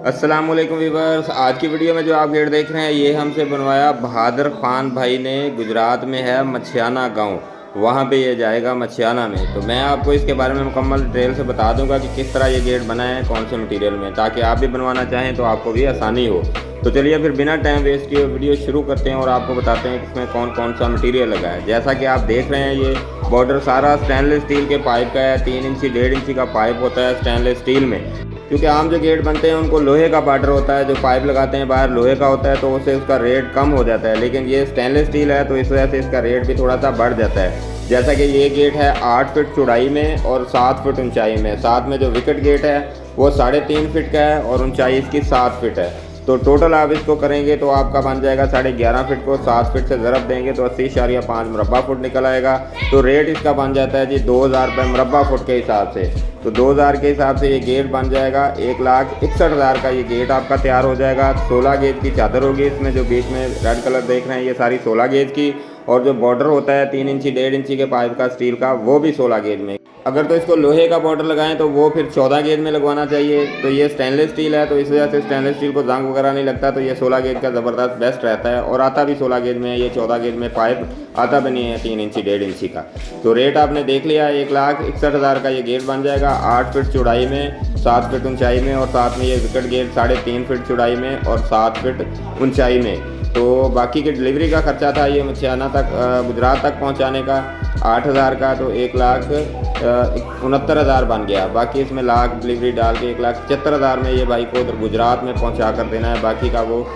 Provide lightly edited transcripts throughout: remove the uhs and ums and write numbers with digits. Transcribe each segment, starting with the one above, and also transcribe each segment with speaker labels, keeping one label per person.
Speaker 1: अस्सलाम वालेकुम वीवर्स। आज की वीडियो में जो आप गेट देख रहे हैं ये हमसे बनवाया बहादुर खान भाई ने। गुजरात में है मछियाना गांव, वहाँ पे ये जाएगा मछियाना में। तो मैं आपको इसके बारे में मुकम्मल डिटेल से बता दूंगा कि किस तरह ये गेट बना है, कौन से मटेरियल में, ताकि आप भी बनवाना चाहें तो आपको भी आसानी हो। तो चलिए फिर बिना टाइम वेस्ट किए वीडियो शुरू करते हैं और आपको बताते हैं कि इसमें कौन कौन सा मटेरियल लगा है। जैसा कि आप देख रहे हैं ये बॉर्डर सारा स्टेनलेस स्टील के पाइप का है। 3 इंची 1.5 इंची का पाइप होता है स्टेनलेस स्टील में, क्योंकि आम जो गेट बनते हैं उनको लोहे का बॉर्डर होता है, जो पाइप लगाते हैं बाहर लोहे का होता है, तो उससे उसका रेट कम हो जाता है। लेकिन ये स्टेनलेस स्टील है तो इस वजह से इसका रेट भी थोड़ा सा बढ़ जाता है। जैसा कि ये गेट है 8 फीट चौड़ाई में और 7 फीट ऊंचाई में। साथ में जो विकेट गेट है वो 3.5 फीट का है और ऊंचाई इसकी 7 फीट है। तो टोटल आप इसको करेंगे तो आपका बन जाएगा 11.5 फीट को 7 फीट से ज़रब देंगे तो 80.5 मुरब्बा फुट निकल आएगा। तो रेट इसका बन जाता है जी 2000 रुपये मुरब्बा फुट के हिसाब से। तो 2000 के हिसाब से ये गेट बन जाएगा 1,61,000 का ये गेट आपका तैयार हो जाएगा। 16 गेज की चादर होगी इसमें, जो बीच में रेड कलर देख रहे हैं ये सारी 16 गेज की, और जो बॉर्डर होता है 3 इंची 1.5 इंची के पाइप का स्टील का वो भी 16 गेज में। अगर तो इसको लोहे का बॉर्डर लगाएं तो वो फिर 14 गेज में लगवाना चाहिए। तो ये स्टेनलेस स्टील है तो इस वजह से स्टेनलेस स्टील को जंग वगैरह नहीं लगता, तो ये 16 गेज का ज़बरदस्त बेस्ट रहता है। और आता भी 16 गेज में है, ये 14 गेज में पाइप आता भी नहीं है 3 इंची 1.5 इंची का। तो रेट आपने देख लिया, 1,61,000 का ये गेट बन जाएगा 8 फीट चौड़ाई में 7 फीट ऊंचाई में, और साथ में ये विकेट गेट 3.5 फीट चौड़ाई में और 7 फीट ऊंचाई में। तो बाकी के डिलीवरी का खर्चा था ये मछियाना तक गुजरात तक पहुंचाने का 8,000 का, तो 1,69,000 बन गया। बाकी इसमें लाख डिलीवरी डाल के 1,75,000 में ये भाई को उधर गुजरात में पहुंचा कर देना है। बाकी का वो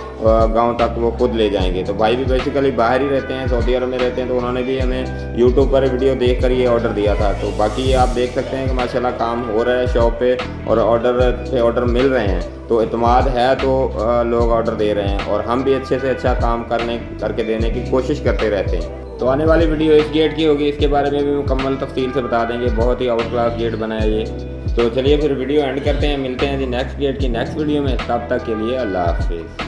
Speaker 1: गांव तक वो खुद ले जाएंगे। तो भाई भी बेसिकली बाहर ही रहते हैं, सऊदी अरब में रहते हैं, तो उन्होंने भी हमें यूट्यूब पर वीडियो देख कर ये ऑर्डर दिया था। तो बाकी ये आप देख सकते हैं कि माशाल्लाह काम हो रहा है शॉप पे और ऑर्डर पे ऑर्डर मिल रहे हैं। तो इत्मीनान है तो लोग ऑर्डर दे रहे हैं और हम भी अच्छे से अच्छा काम करके देने की कोशिश करते रहते हैं। तो आने वाली वीडियो इस गेट की होगी, इसके बारे में भी मुकम्मल तफसील से बता देंगे। बहुत ही आउट क्लास गेट बना है ये। तो चलिए फिर वीडियो एंड करते हैं, मिलते हैं जी नेक्स्ट गेट की नेक्स्ट वीडियो में। तब तक के लिए अल्लाह हाफिज़।